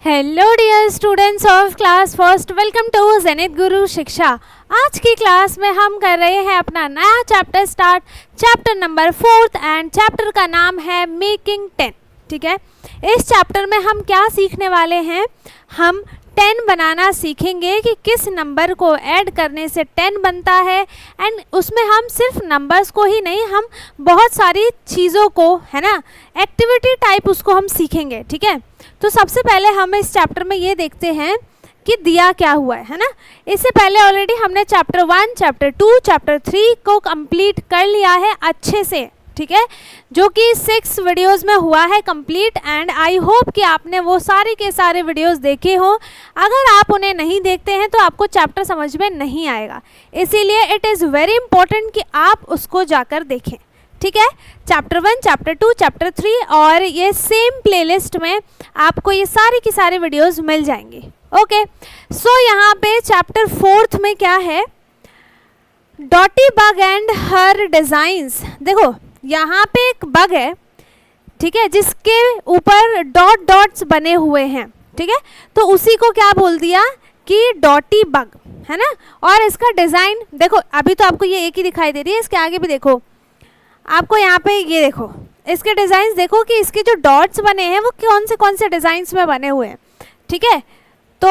Hello dear students of class first, welcome to Zenith Guru Shiksha. आज की class में हम कर रहे हैं अपना नया chapter start, chapter number 4 and chapter का नाम है मेकिंग 10। ठीक है, इस चैप्टर में हम क्या सीखने वाले हैं, हम 10 बनाना सीखेंगे कि किस नंबर को ऐड करने से 10 बनता है। एंड उसमें हम सिर्फ नंबर्स को ही नहीं, हम बहुत सारी चीज़ों को, है ना, एक्टिविटी टाइप उसको हम सीखेंगे। ठीक है, तो सबसे पहले हम इस चैप्टर में ये देखते हैं कि दिया क्या हुआ है ना। इससे पहले ऑलरेडी हमने चैप्टर 1, चैप्टर 2, चैप्टर 3 को कंप्लीट कर लिया है अच्छे से। ठीक है, जो कि 6 वीडियोस में हुआ है कंप्लीट। एंड आई होप कि आपने वो सारे के सारे वीडियोस देखे हो। अगर आप उन्हें नहीं देखते हैं तो आपको चैप्टर समझ में नहीं आएगा, इसीलिए इट इज़ वेरी इंपॉर्टेंट कि आप उसको जाकर देखें। ठीक है, चैप्टर 1, चैप्टर 2, चैप्टर 3 और ये सेम प्लेलिस्ट में आपको ये सारी की सारी वीडियोस मिल जाएंगी। ओके, सो यहाँ पे चैप्टर 4 में क्या है, डॉटी बग एंड हर डिज़ाइंस। देखो यहाँ पे एक बग है, ठीक है, जिसके ऊपर डॉट डॉट्स बने हुए हैं। ठीक है, तो उसी को क्या बोल दिया कि डॉटी बग, है ना। और इसका डिज़ाइन देखो, अभी तो आपको ये एक ही दिखाई दे रही है, इसके आगे भी देखो, आपको यहाँ पे ये देखो, इसके डिज़ाइंस देखो कि इसके जो डॉट्स बने हैं वो कौन से डिज़ाइंस में बने हुए हैं। ठीक है, तो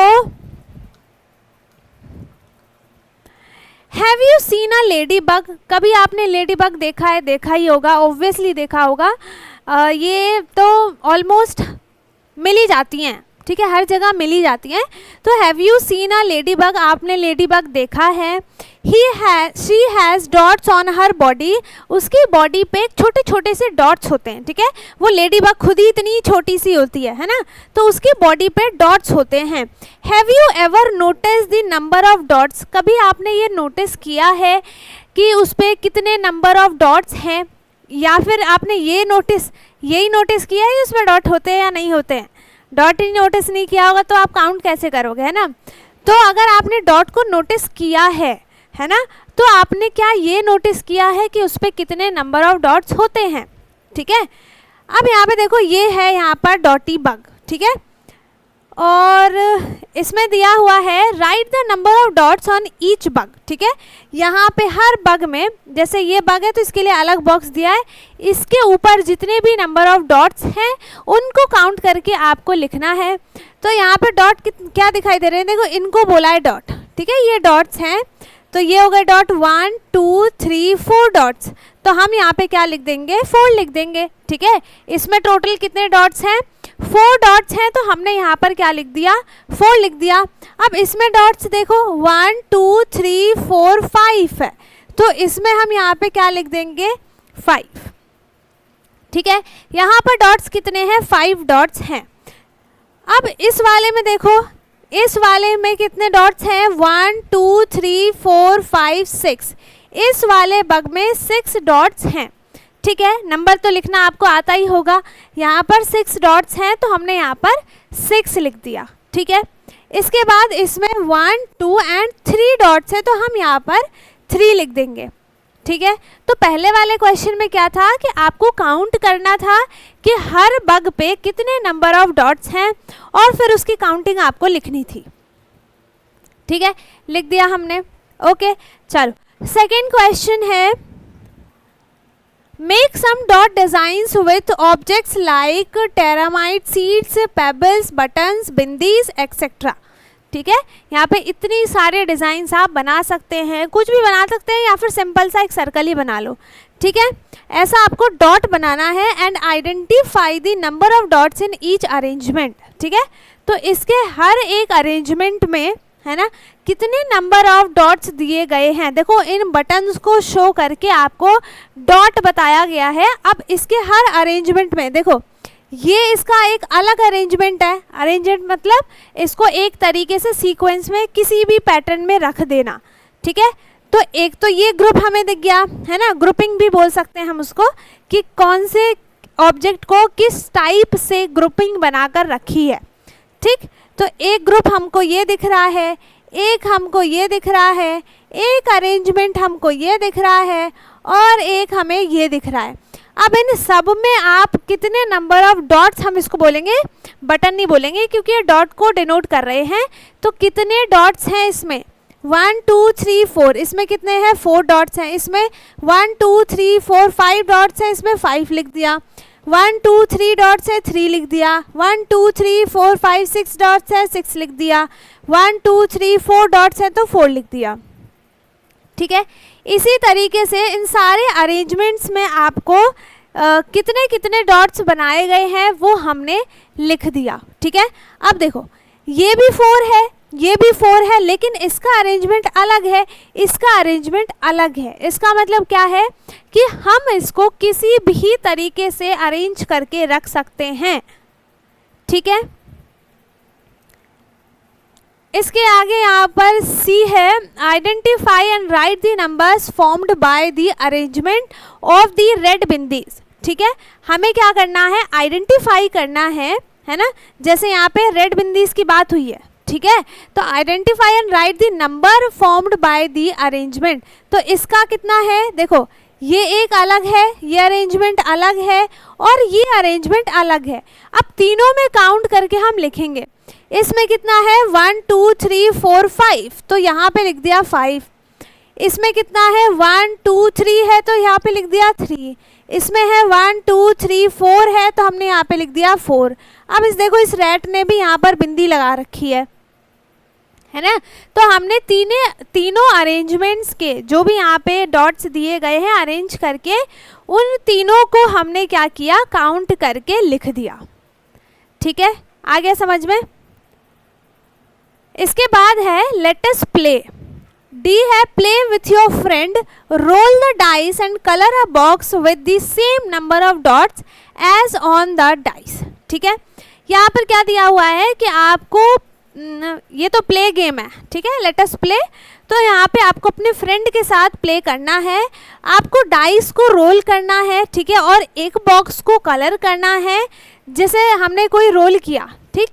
have you seen a lady bug, कभी आपने लेडी बग देखा है? देखा ही होगा, ऑब्वियसली देखा होगा। ये तो ऑलमोस्ट मिल ही जाती हैं, ठीक है, हर जगह मिल ही जाती हैं। तो have you seen a lady bug, आपने लेडी बग देखा है? She has dots on her body, उसकी बॉडी पे छोटे छोटे से डॉट्स होते हैं। ठीक है, वो लेडी बग खुद ही इतनी छोटी सी होती है ना, तो उसकी बॉडी पे डॉट्स होते हैं। Have you ever notice the number of dots, कभी आपने ये नोटिस किया है कि उस पर कितने नंबर ऑफ डॉट्स हैं? या फिर आपने यही नोटिस किया है कि उसमें डॉट होते हैं या नहीं होते हैं? डॉट ही नोटिस नहीं किया होगा तो आप काउंट कैसे करोगे, है ना। तो अगर आपने डॉट को नोटिस किया है ना, तो आपने क्या ये नोटिस किया है कि उस पर कितने नंबर ऑफ डॉट्स होते हैं। ठीक है, अब यहाँ पे देखो, ये है यहाँ पर डॉटी बग। ठीक है, और इसमें दिया हुआ है right the number of dots on each bug. ठीक है, यहाँ पे हर बग में, जैसे ये बग है तो इसके लिए अलग बॉक्स दिया है, इसके ऊपर जितने भी नंबर ऑफ डॉट्स हैं उनको काउंट करके आपको लिखना है। तो यहाँ पे डॉट क्या दिखाई दे रहे हैं, देखो इनको बोला है डॉट। ठीक है, ये डॉट्स हैं, तो ये हो गए डॉट 1 2 3 4 डॉट्स। तो हम यहाँ पे क्या लिख देंगे, 4 लिख देंगे। ठीक है, इसमें टोटल कितने डॉट्स हैं, 4 डॉट्स हैं, तो हमने यहाँ पर क्या लिख दिया, 4 लिख दिया। अब इसमें डॉट्स देखो 1 2 3 4 5 है, तो इसमें हम यहाँ पे क्या लिख देंगे, 5। ठीक है, यहाँ पर डॉट्स कितने हैं, 5 डॉट्स हैं। अब इस वाले में देखो, इस वाले में कितने डॉट्स हैं, 1 2 3 4 5 6। इस वाले बग में 6 डॉट्स हैं। ठीक है, नंबर तो लिखना आपको आता ही होगा, यहाँ पर 6 डॉट्स हैं, तो हमने यहाँ पर 6 लिख दिया। ठीक है, इसके बाद इसमें 1 2 एंड 3 डॉट्स है, तो हम यहाँ पर 3 लिख देंगे। ठीक है, तो पहले वाले क्वेश्चन में क्या था कि आपको काउंट करना था कि हर बग पे कितने नंबर ऑफ डॉट्स हैं और फिर उसकी काउंटिंग आपको लिखनी थी। ठीक है, लिख दिया हमने। ओके, चलो सेकेंड क्वेश्चन है, make some dot designs with objects like tamarind seeds, pebbles, buttons, bindis etcetera. ठीक है, यहाँ पे इतनी सारे डिज़ाइंस आप बना सकते हैं, कुछ भी बना सकते हैं, या फिर सिंपल सा एक सर्कल ही बना लो। ठीक है, ऐसा आपको डॉट बनाना है and identify the number of dots in each arrangement. ठीक है, तो इसके हर एक अरेंजमेंट में, है ना, कितने नंबर ऑफ डॉट्स दिए गए हैं। देखो इन बटन्स को शो करके आपको डॉट बताया गया है। अब इसके हर अरेंजमेंट में देखो, ये इसका एक अलग अरेंजमेंट है। अरेंजमेंट मतलब इसको एक तरीके से सीक्वेंस में किसी भी पैटर्न में रख देना। ठीक है, तो एक तो ये ग्रुप हमें दिख गया, है ना, ग्रुपिंग भी बोल सकते हैं हम उसको, कि कौन से ऑब्जेक्ट को किस टाइप से ग्रुपिंग बनाकर रखी है। ठीक, तो एक ग्रुप हमको ये दिख रहा है, एक हमको ये दिख रहा है, एक अरेंजमेंट हमको ये दिख रहा है, और एक हमें ये दिख रहा है। अब इन सब में आप कितने नंबर ऑफ डॉट्स, हम इसको बोलेंगे बटन नहीं बोलेंगे क्योंकि ये डॉट को डिनोट कर रहे हैं। तो कितने डॉट्स हैं इसमें, 1 2 3 4, इसमें कितने हैं 4 डॉट्स हैं। इसमें 1 2 3 4 5 डॉट्स हैं, इसमें 5 लिख दिया। 1 2 3 डॉट्स है 3 लिख दिया। 1 2 3 4 5 6 डॉट्स है 6 लिख दिया। 1 2 3 4 डॉट्स है तो 4 लिख दिया। ठीक है, इसी तरीके से इन सारे अरेंजमेंट्स में आपको कितने कितने डॉट्स बनाए गए हैं वो हमने लिख दिया। ठीक है, अब देखो ये भी 4 है, ये भी 4 है, लेकिन इसका अरेंजमेंट अलग है, इसका अरेंजमेंट अलग है। इसका मतलब क्या है कि हम इसको किसी भी तरीके से अरेंज करके रख सकते हैं। ठीक है, इसके आगे यहाँ पर सी है, identify and write the numbers formed by the arrangement of the red bindis. ठीक है, हमें क्या करना है, आइडेंटिफाई करना है ना, जैसे यहाँ पे रेड बिंदीज की बात हुई है। ठीक है, तो identify and write the number formed by the arrangement. तो इसका कितना है, देखो ये एक अलग है, ये अरेंजमेंट अलग है और ये अरेंजमेंट अलग है। अब तीनों में काउंट करके हम लिखेंगे, इसमें कितना है 1 2 3 4 5, तो यहाँ पे लिख दिया 5। इसमें कितना है 1 2 3 है तो यहाँ पे लिख दिया 3। इसमें है 1 2 3 4 है तो हमने यहाँ पे लिख दिया 4। अब इस देखो इस रैट ने भी यहाँ पर बिंदी लगा रखी है ना। तो हमने तीनों अरेंजमेंट्स के जो भी यहाँ पे डॉट्स दिए गए हैं अरेंज करके उन तीनों को हमने क्या किया, काउंट करके लिख दिया। ठीक है, आ गया समझ में। इसके बाद है लेट अस प्ले। डी है play with your friend, roll the dice and colour a box with the same number of dots as on the dice. ठीक है, यहाँ पर क्या दिया हुआ है कि आपको ये तो प्ले गेम है। ठीक है, लेट अस प्ले, तो यहाँ पे आपको अपने फ्रेंड के साथ प्ले करना है, आपको डाइस को रोल करना है। ठीक है, और एक बॉक्स को कलर करना है जैसे हमने कोई रोल किया। ठीक,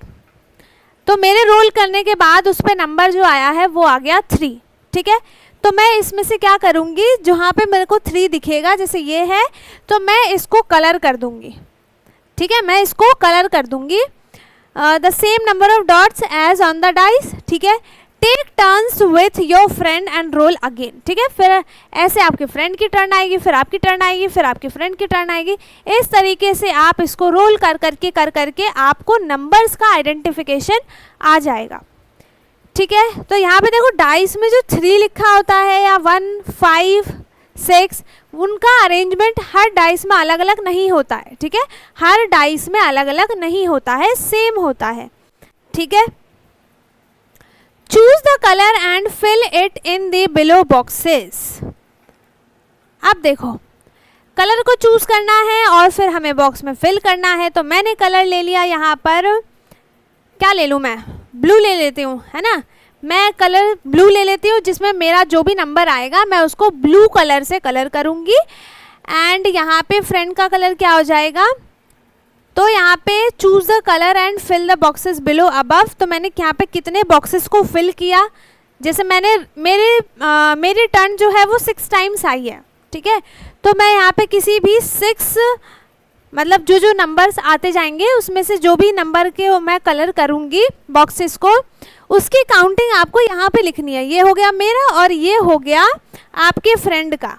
तो मेरे रोल करने के बाद उस पर नंबर जो आया है वो आ गया 3। ठीक है, तो मैं इसमें से क्या करूँगी, जहाँ पे मेरे को 3 दिखेगा जैसे ये है तो मैं इसको कलर कर दूँगी। ठीक है, मैं इसको कलर कर दूँगी the same number of dots as on the dice. ठीक है, take turns with your friend and roll again. ठीक है, फिर ऐसे आपके फ्रेंड की टर्न आएगी, फिर आपकी टर्न आएगी, फिर आपके फ्रेंड की टर्न आएगी। इस तरीके से आप इसको रोल कर करके आपको नंबर्स का आइडेंटिफिकेशन आ जाएगा। ठीक है, तो यहाँ पे देखो डाइस में जो 3 लिखा होता है या 1 5 6, उनका अरेंजमेंट हर डाइस में अलग अलग नहीं होता है। ठीक है, हर डाइस में अलग अलग नहीं होता है, सेम होता है। ठीक है, choose the colour and fill it in the below boxes. अब देखो कलर को चूज करना है और फिर हमें बॉक्स में फिल करना है। तो मैंने कलर ले लिया, यहाँ पर क्या ले लूँ मैं, ब्लू ले लेती हूँ, है ना। मैं कलर ब्लू ले लेती हूँ, जिसमें मेरा जो भी नंबर आएगा मैं उसको ब्लू कलर से कलर करूँगी। एंड यहाँ पे फ्रेंड का कलर क्या हो जाएगा, तो यहाँ पे choose the colour and fill the boxes below above. तो मैंने यहाँ पे कितने बॉक्सेस को फिल किया, जैसे मैंने मेरी टर्न जो है वो 6 टाइम्स आई है। ठीक है, तो मैं यहाँ पे किसी भी 6 मतलब जो नंबर्स आते जाएंगे उसमें से जो भी नंबर के मैं कलर करूँगी बॉक्सेस को, उसकी काउंटिंग आपको यहाँ पे लिखनी है। ये हो गया मेरा और ये हो गया आपके फ्रेंड का,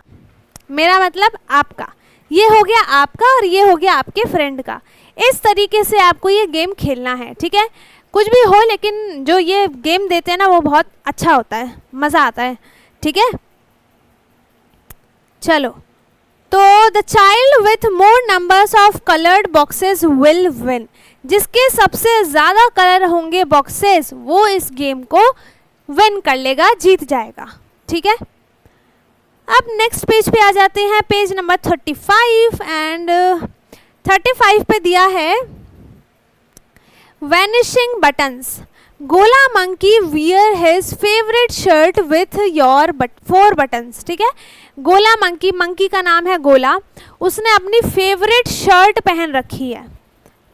मेरा मतलब आपका, ये हो गया आपका और ये हो गया आपके फ्रेंड का। इस तरीके से आपको ये गेम खेलना है। ठीक है, कुछ भी हो लेकिन जो ये गेम देते हैं ना वो बहुत अच्छा होता है, मज़ा आता है। ठीक है, चलो, तो the child with more numbers of coloured boxes will win. जिसके सबसे ज़्यादा कलर होंगे बॉक्सेस वो इस गेम को विन कर लेगा, जीत जाएगा। ठीक है, अब नेक्स्ट पेज पे आ जाते हैं, पेज नंबर 35 एंड 35 पे दिया है वैनिशिंग बटन्स। गोला monkey wear his favourite shirt with your 4 buttons. ठीक है, गोला मंकी, मंकी का नाम है गोला, उसने अपनी फेवरेट शर्ट पहन रखी है।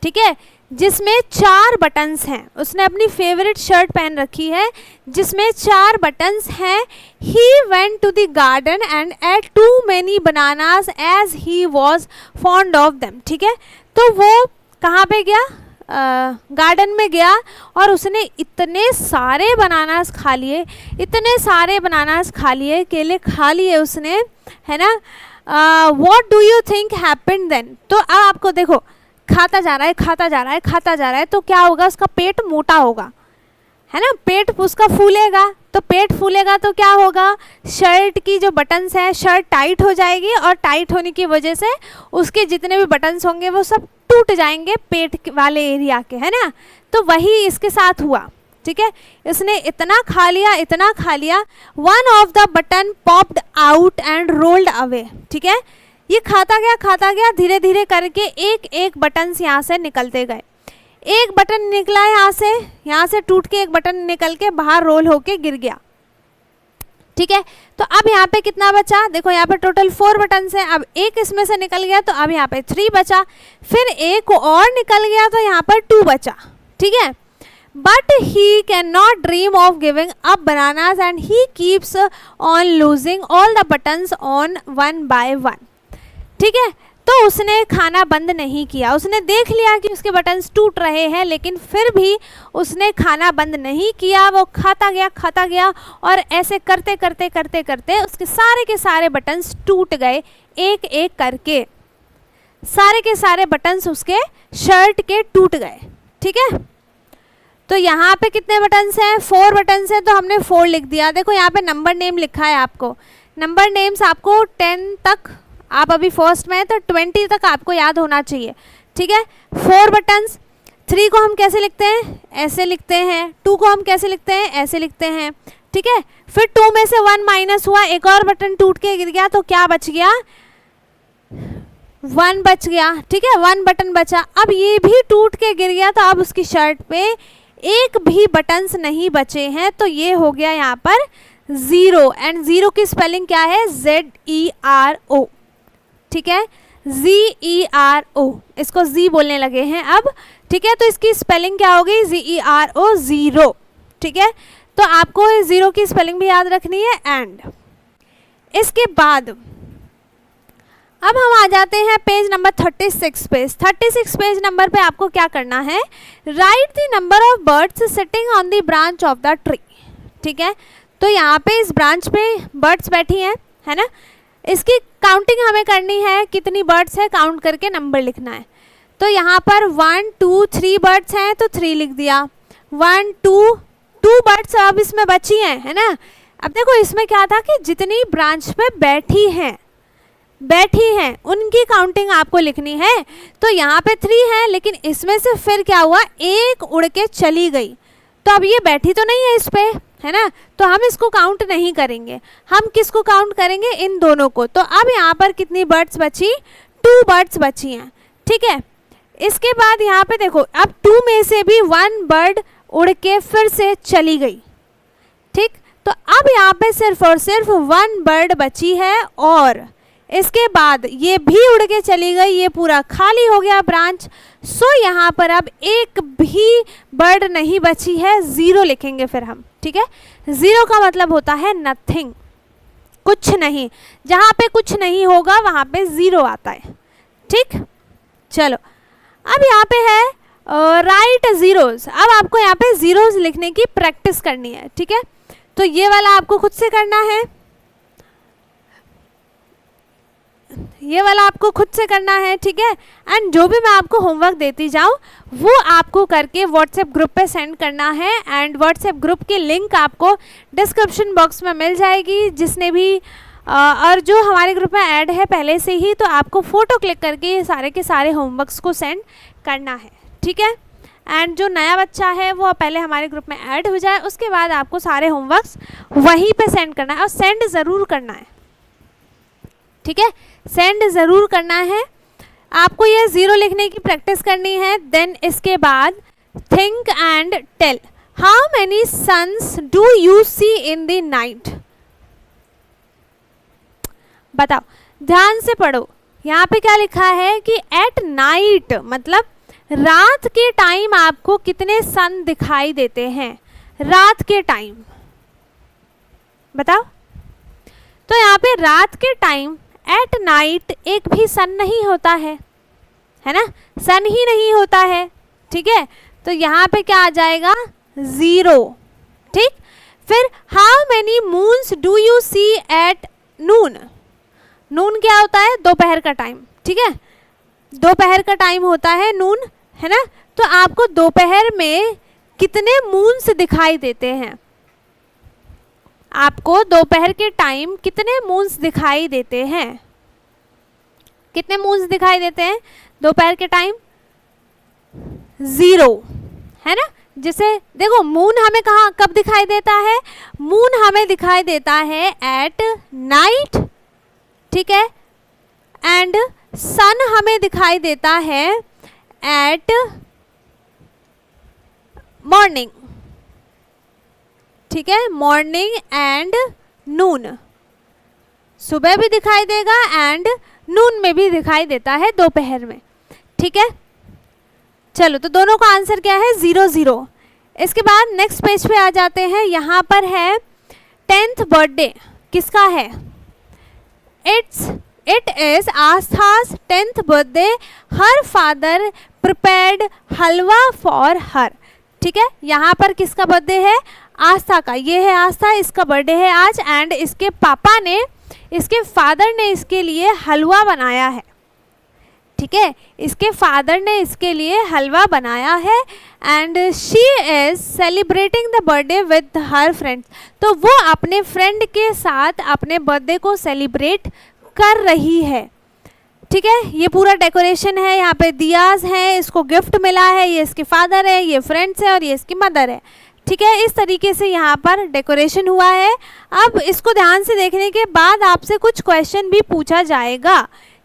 ठीक है, जिसमें 4 बटन्स हैं। उसने अपनी फेवरेट शर्ट पहन रखी है जिसमें 4 बटन्स हैं। He went to the garden and ate too many bananas as he was fond of them. ठीक है, तो वो कहाँ पे गया, गार्डन में गया और उसने इतने सारे बनानास खा लिए, इतने सारे बनानास खा लिए, केले खा लिए उसने, है ना। What do you think happened then. तो अब आपको देखो, खाता जा रहा है, खाता जा रहा है, खाता जा रहा है, तो क्या होगा, उसका पेट मोटा होगा, है ना, पेट उसका फूलेगा। तो पेट फूलेगा तो क्या होगा, शर्ट की जो बटन्स है, शर्ट टाइट हो जाएगी और टाइट होने की वजह से उसके जितने भी बटन्स होंगे वो सब टूट जाएंगे पेट वाले एरिया के, है ना। तो वही इसके साथ हुआ। ठीक है, इसने इतना खा लिया, इतना खा लिया, one of the button popped out and rolled away. ठीक है, ये खाता गया, धीरे धीरे करके एक एक बटन यहाँ से निकलते गए। एक बटन निकला यहाँ से टूट के एक बटन निकल के बाहर रोल होके गिर गया। ठीक है, तो अब यहाँ पे कितना बचा, देखो यहाँ पे टोटल 4 बटन है। अब एक इसमें से निकल गया तो अब यहाँ पे 3 बचा, फिर एक और निकल गया तो यहाँ पर 2 बचा। ठीक है, but he can not dream of giving up bananas and he keeps on losing all the buttons on 1 by 1। ठीक है, तो उसने खाना बंद नहीं किया। उसने देख लिया कि उसके बटन्स टूट रहे हैं, लेकिन फिर भी उसने खाना बंद नहीं किया। वो खाता गया और ऐसे करते करते करते करते उसके सारे के सारे बटन्स टूट गए, एक एक करके सारे के सारे बटन्स उसके शर्ट के टूट गए। ठीक है, तो यहाँ पे कितने बटन्स हैं, 4 बटन्स हैं, तो हमने 4 लिख दिया। देखो यहाँ पे नंबर नेम लिखा है, आपको नंबर नेम्स आपको 10 तक, आप अभी फर्स्ट में है तो 20 तक आपको याद होना चाहिए। ठीक है, 4 बटन्स, 3 को हम कैसे लिखते हैं, ऐसे लिखते हैं, 2 को हम कैसे लिखते हैं, ऐसे लिखते हैं। ठीक है, फिर 2 में से 1 माइनस हुआ, एक और बटन टूट के गिर गया, तो क्या बच गया, 1 बच गया। ठीक है, 1 बटन बचा। अब ये भी टूट के गिर गया, तो अब उसकी शर्ट पे एक भी बटन्स नहीं बचे हैं, तो ये हो गया यहाँ पर 0। एंड 0 की स्पेलिंग क्या है, ZERO। ठीक है, ZERO, इसको Z बोलने लगे हैं अब। ठीक है, तो इसकी स्पेलिंग क्या होगी, ZERO, 0। ठीक है, तो आपको 0 की स्पेलिंग भी याद रखनी है। एंड इसके बाद अब हम आ जाते हैं पेज नंबर 36 पे। 36 पेज नंबर पे आपको क्या करना है, right the number of birds sitting on the branch of the tree. ठीक है, तो यहाँ पे इस ब्रांच पे बर्ड्स बैठी हैं, है ना, इसकी काउंटिंग हमें करनी है, कितनी बर्ड्स है काउंट करके नंबर लिखना है। तो यहाँ पर 1 2 3 बर्ड्स हैं तो 3 लिख दिया। 1 2 बर्ड्स अब इसमें बची हैं, है ना। अब देखो इसमें क्या था कि जितनी ब्रांच पे बैठी हैं उनकी काउंटिंग आपको लिखनी है। तो यहाँ पे 3 है, लेकिन इसमें से फिर क्या हुआ, एक उड़ के चली गई, तो अब ये बैठी तो नहीं है इस पे, है ना, तो हम इसको काउंट नहीं करेंगे। हम किसको काउंट करेंगे, इन दोनों को। तो अब यहाँ पर कितनी बर्ड्स बची, 2 बर्ड्स बची हैं। ठीक है, इसके बाद यहाँ पे देखो, अब 2 में से भी 1 बर्ड उड़ के फिर से चली गई। ठीक, तो अब यहाँ पे सिर्फ और सिर्फ 1 बर्ड बची है, और इसके बाद ये भी उड़ के चली गई, ये पूरा खाली हो गया ब्रांच। सो यहाँ पर अब एक भी बर्ड नहीं बची है, 0 लिखेंगे फिर हम। ठीक है, 0 का मतलब होता है नथिंग, कुछ नहीं। जहाँ पे कुछ नहीं होगा वहाँ पे 0 आता है। ठीक, चलो अब यहाँ पे है राइट ज़ीरोज़। अब आपको यहाँ पे ज़ीरोज़ लिखने की प्रैक्टिस करनी है। ठीक है, तो ये वाला आपको खुद से करना है, ये वाला आपको खुद से करना है। ठीक है, एंड जो भी मैं आपको होमवर्क देती जाऊँ वो आपको करके व्हाट्सएप ग्रुप पे सेंड करना है। एंड व्हाट्सएप ग्रुप की लिंक आपको डिस्क्रिप्शन बॉक्स में मिल जाएगी, जिसने भी और जो हमारे ग्रुप में ऐड है पहले से ही, तो आपको फ़ोटो क्लिक करके ये सारे के सारे होमवर्क्स को सेंड करना है। ठीक है, एंड जो नया बच्चा है वो पहले हमारे ग्रुप में ऐड हो जाए, उसके बाद आपको सारे होमवर्क्स वहीं पे सेंड करना है, और सेंड ज़रूर करना है। ठीक है, सेंड ज़रूर करना है। आपको ये 0 लिखने की प्रैक्टिस करनी है। देन इसके बाद think and tell, how many suns do you see in the night. बताओ, ध्यान से पढ़ो। यहाँ पे क्या लिखा है कि एट नाइट, मतलब रात के टाइम आपको कितने सन दिखाई देते हैं? रात के टाइम बताओ। तो यहाँ पे रात के टाइम एट नाइट एक भी सन नहीं होता है ना, सन ही नहीं होता है, ठीक है। तो यहाँ पे क्या आ जाएगा? 0, ठीक। फिर how many moons do you see at noon? Noon क्या होता है? दोपहर का टाइम, ठीक है। दोपहर का टाइम होता है नून, है ना। तो आपको दोपहर में कितने मून्स दिखाई देते हैं? आपको दोपहर के टाइम कितने मून्स दिखाई देते हैं? कितने मून्स दिखाई देते हैं दोपहर के टाइम? 0, है ना। जिसे देखो मून हमें कहाँ कब दिखाई देता है? मून हमें दिखाई देता है एट नाइट, ठीक है। एंड सन हमें दिखाई देता है एट मॉर्निंग, ठीक है। मॉर्निंग एंड नून, सुबह भी दिखाई देगा एंड नून में भी दिखाई देता है, दोपहर में, ठीक है। चलो तो दोनों का आंसर क्या है? 0 0। इसके बाद नेक्स्ट पेज पे आ जाते हैं। यहाँ पर है 10th बर्थडे किसका है? इट इज आस्था's 10th birthday. Her father prepared halwa for her, ठीक है। यहाँ पर किसका बर्थडे है? आस्था का। ये है आस्था, इसका बर्थडे है आज एंड इसके पापा ने, इसके फादर ने इसके लिए हलवा बनाया है, ठीक है। इसके फादर ने इसके लिए हलवा बनाया है and she is celebrating the birthday with her friends. तो वो अपने फ्रेंड के साथ अपने बर्थडे को सेलिब्रेट कर रही है, ठीक है। ये पूरा डेकोरेशन है, यहाँ पे दियाज हैं, इसको गिफ्ट मिला है, ये इसके फादर है, ये फ्रेंड्स है और ये इसकी मदर है, ठीक है। इस तरीके से यहाँ पर डेकोरेशन हुआ है। अब इसको ध्यान से देखने के बाद आपसे कुछ क्वेश्चन भी पूछा जाएगा।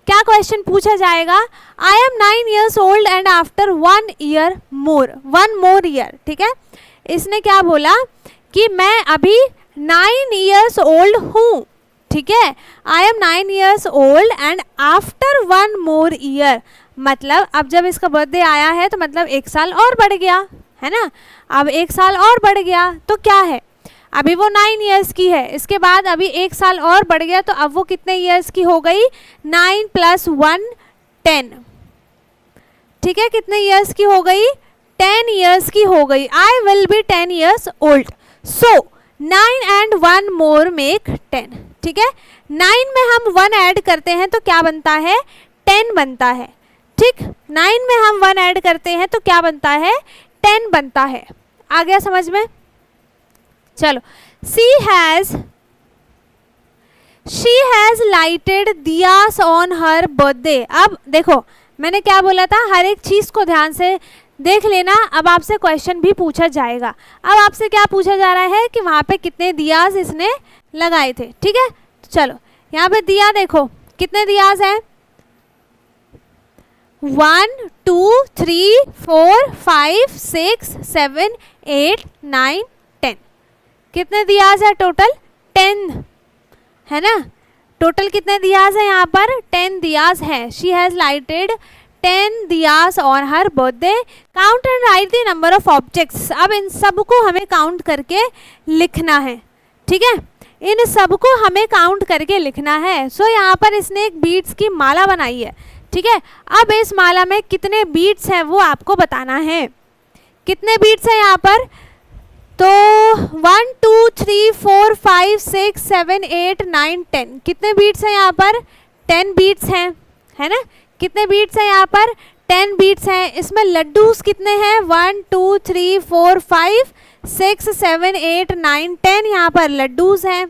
क्या क्वेश्चन पूछा जाएगा? I am 9 years old and after 1 year more, 1 more year, ठीक है। इसने क्या बोला कि मैं अभी 9 years old हूँ, ठीक है। I am 9 years old and after 1 more year, मतलब अब जब इसका बर्थडे आया है तो मतलब 1 साल और बढ़ गया, है ना। अब 1 साल और बढ़ गया तो क्या है? अभी वो 9 years की है, इसके बाद अभी 1 साल और बढ़ गया तो अब वो कितने years की हो गई? 9 + 1 10, ठीक है। कितने years की हो गई? 10 years की हो गई। I will be 10 years old। So 9 and 1 more make 10, ठीक है। 9 में हम 1 ऐड करते हैं तो क्या बनता है? 10 बनता है, ठीक। 9 में हम 1 ऐड करते हैं तो क्या बनता है? 10 बनता है। आ गया समझ में? चलो, she has lighted diyas on her birthday। अब देखो मैंने क्या बोला था, हर एक चीज को ध्यान से देख लेना। अब आपसे क्वेश्चन भी पूछा जाएगा। अब आपसे क्या पूछा जा रहा है कि वहां पे कितने दियास इसने लगाए थे, ठीक है। चलो यहाँ पे दिया देखो कितने दियास हैं? 1 2 3 4 5 6 7 8 9 10। कितने दियाज है टोटल? 10, है ना। टोटल कितने दियाज है यहाँ पर? 10 दियाज है। She has lighted 10 diyas on her birthday. Count and write the number of objects. अब इन सब को हमें काउंट करके लिखना है, ठीक है। इन सब को हमें काउंट करके लिखना है। सो यहाँ पर इसने एक बीड्स की माला बनाई है, ठीक है। अब इस माला में कितने बीड्स हैं वो आपको बताना है। कितने बीड्स हैं यहाँ पर? तो 1 2 3 4 5 6 7 8 9 10। कितने बीट्स हैं यहाँ पर? 10 बीट्स हैं, है ना। कितने बीट्स हैं यहाँ पर? 10 बीट्स हैं। इसमें लड्डूस कितने हैं? 1 2 3 4 5 6 7 8 9 10। यहाँ पर लड्डूस हैं,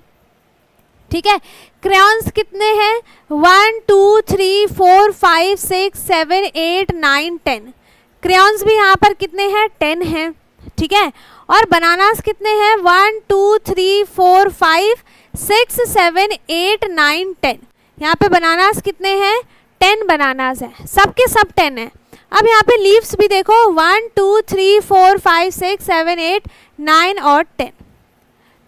ठीक है। क्रेयॉन्स कितने हैं? 1 2 3 4 5 6 7 8 9 10। क्रेयॉन्स भी यहाँ पर कितने हैं? 10 हैं, ठीक है। और बनानास कितने हैं? 1 2 3 4 5 6 7 8 9 10। यहाँ पे बनानास कितने हैं? 10 बनानास हैं, सबके सब 10 हैं। अब यहाँ पे लीव्स भी देखो 1 2 3 4 5 6 7 8 9 और 10।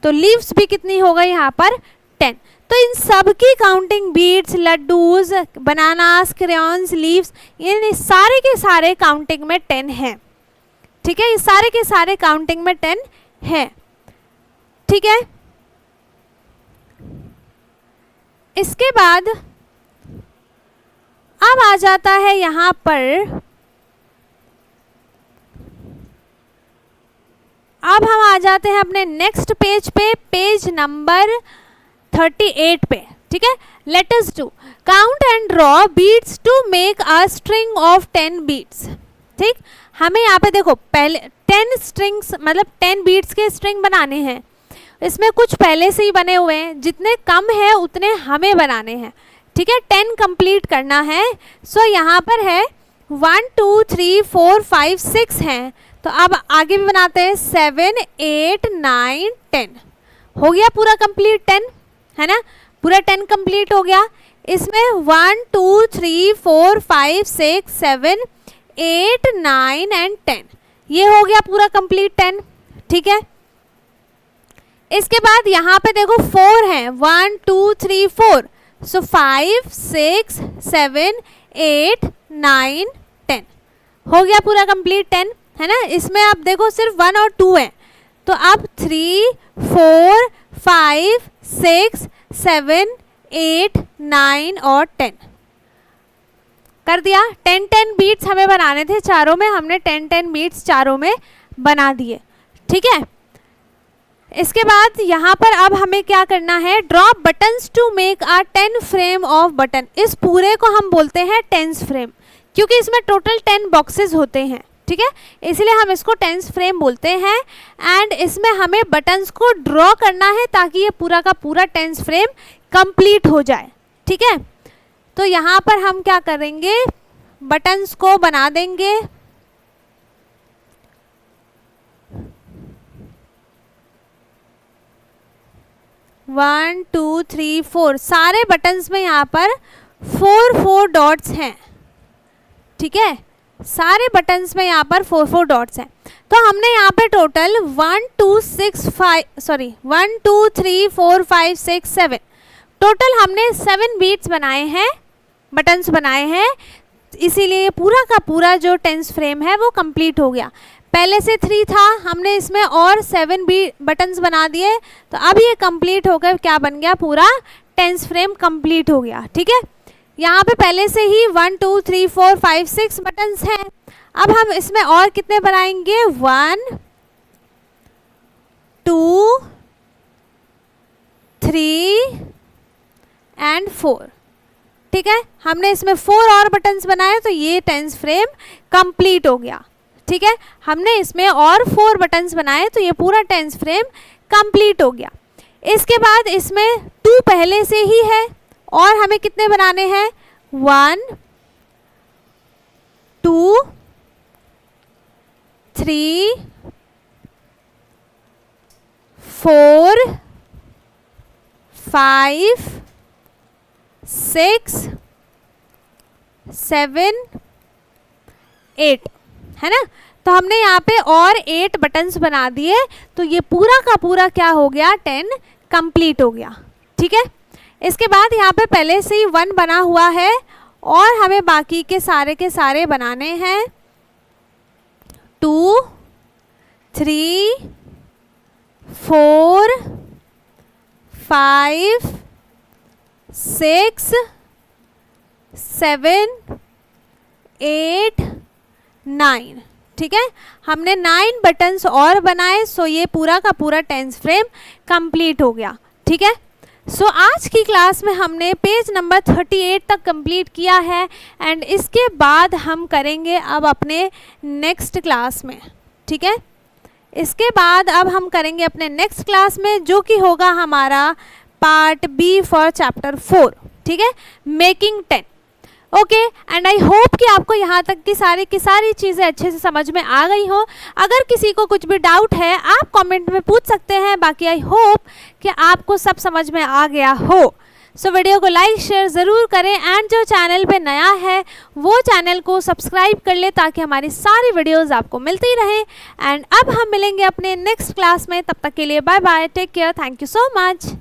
तो लीव्स भी कितनी हो गई यहाँ पर? 10। तो इन सब की counting beads, laddoos, bananas, crayons, leaves, इन सारे के सारे काउंटिंग में 10 हैं। ठीक है, ये सारे के सारे काउंटिंग में 10 है। ठीक है, इसके बाद अब आ जाता है यहाँ पर, अब हम आ जाते हैं अपने नेक्स्ट पेज पे, पेज नंबर 38 पे। ठीक है, let us do count and draw beads to make a string of 10 beads. ठीक, हमें यहाँ पे देखो पहले 10 स्ट्रिंग्स मतलब 10 बीड्स के स्ट्रिंग बनाने हैं। इसमें कुछ पहले से ही बने हुए हैं, जितने कम है उतने हमें बनाने हैं। ठीक है, 10 कंप्लीट करना है। सो यहाँ पर है 1 2 3 4 5 6 हैं, तो अब आगे भी बनाते हैं 7 8 9 10। हो गया पूरा कंप्लीट 10, है ना, पूरा 10 कंप्लीट हो गया। इसमें 1 2 3 4 5 6 7 8 9 एंड 10, ये हो गया पूरा कंप्लीट 10। ठीक है, इसके बाद यहाँ पे देखो 4 हैं, 1 2 3 4, सो 5 6 7 8 9 10, हो गया पूरा कंप्लीट 10, है ना। इसमें आप देखो सिर्फ 1 और 2 है, तो अब 3 4 5 6 7 8 9 और 10 कर दिया। 10 बीट्स हमें बनाने थे चारों में, हमने 10 बीट्स चारों में बना दिए। ठीक है, इसके बाद यहाँ पर अब हमें क्या करना है, drop buttons to make a 10 frame of button. इस पूरे को हम बोलते हैं 10 फ्रेम, क्योंकि इसमें टोटल 10 बॉक्सेस होते हैं। ठीक है, इसलिए हम इसको 10 फ्रेम बोलते हैं। एंड इसमें हमें बटन्स को ड्रॉ करना है ताकि ये पूरा का पूरा 10 फ्रेम कंप्लीट हो जाए। ठीक है, तो यहाँ पर हम क्या करेंगे, बटन्स को बना देंगे। वन टू थ्री 4 सारे बटन्स में यहाँ पर 4 डॉट्स हैं। ठीक है, सारे बटन्स में यहाँ पर 4 डॉट्स हैं। तो हमने यहाँ पे टोटल 1 2 3 4 5 6 7 टोटल हमने 7 बीट्स बनाए हैं, बटन्स बनाए हैं, इसीलिए पूरा का पूरा जो 10 फ्रेम है वो कंप्लीट हो गया। पहले से 3 था, हमने इसमें और 7 बटन्स बना दिए, तो अब ये कंप्लीट होकर क्या बन गया, पूरा 10 फ्रेम कंप्लीट हो गया। ठीक है, यहाँ पे पहले से ही 1 2 3 4 5 6 बटन्स हैं। अब हम इसमें और कितने बनाएंगे, 1 2 3 एंड 4। ठीक है, हमने इसमें 4 और बटन्स बनाए, तो ये 10 फ्रेम कंप्लीट हो गया। ठीक है, हमने इसमें और 4 बटन्स बनाए, तो ये पूरा 10 फ्रेम कंप्लीट हो गया। इसके बाद इसमें 2 पहले से ही है, और हमें कितने बनाने हैं, 1 2 3 4 5 6 7 8, है ना। तो हमने यहाँ पे और 8 बटन्स बना दिए, तो ये पूरा का पूरा क्या हो गया, 10 कंप्लीट हो गया। ठीक है, इसके बाद यहाँ पे पहले से ही 1 बना हुआ है, और हमें बाकी के सारे बनाने हैं। 2 3 4 5 6 7 8 9। ठीक है, हमने 9 बटन्स और बनाए, सो ये पूरा का पूरा 10 फ्रेम कंप्लीट हो गया। ठीक है, सो आज की क्लास में हमने पेज नंबर 38 तक कंप्लीट किया है, एंड इसके बाद हम करेंगे अब अपने नेक्स्ट क्लास में। ठीक है, इसके बाद अब हम करेंगे अपने नेक्स्ट क्लास में, जो कि होगा हमारा पार्ट बी फॉर चैप्टर 4। ठीक है, making 10। Okay, and I hope कि आपको यहाँ तक की सारी चीज़ें अच्छे से समझ में आ गई हो। अगर किसी को कुछ भी डाउट है आप कमेंट में पूछ सकते हैं, बाकी आई होप कि आपको सब समझ में आ गया हो। सो वीडियो को लाइक शेयर ज़रूर करें, एंड जो चैनल पे नया है वो चैनल को सब्सक्राइब कर ले, ताकि हमारी सारी वीडियोस आपको मिलती रहें। एंड अब हम मिलेंगे अपने नेक्स्ट क्लास में, तब तक के लिए bye bye, take care, thank you so much.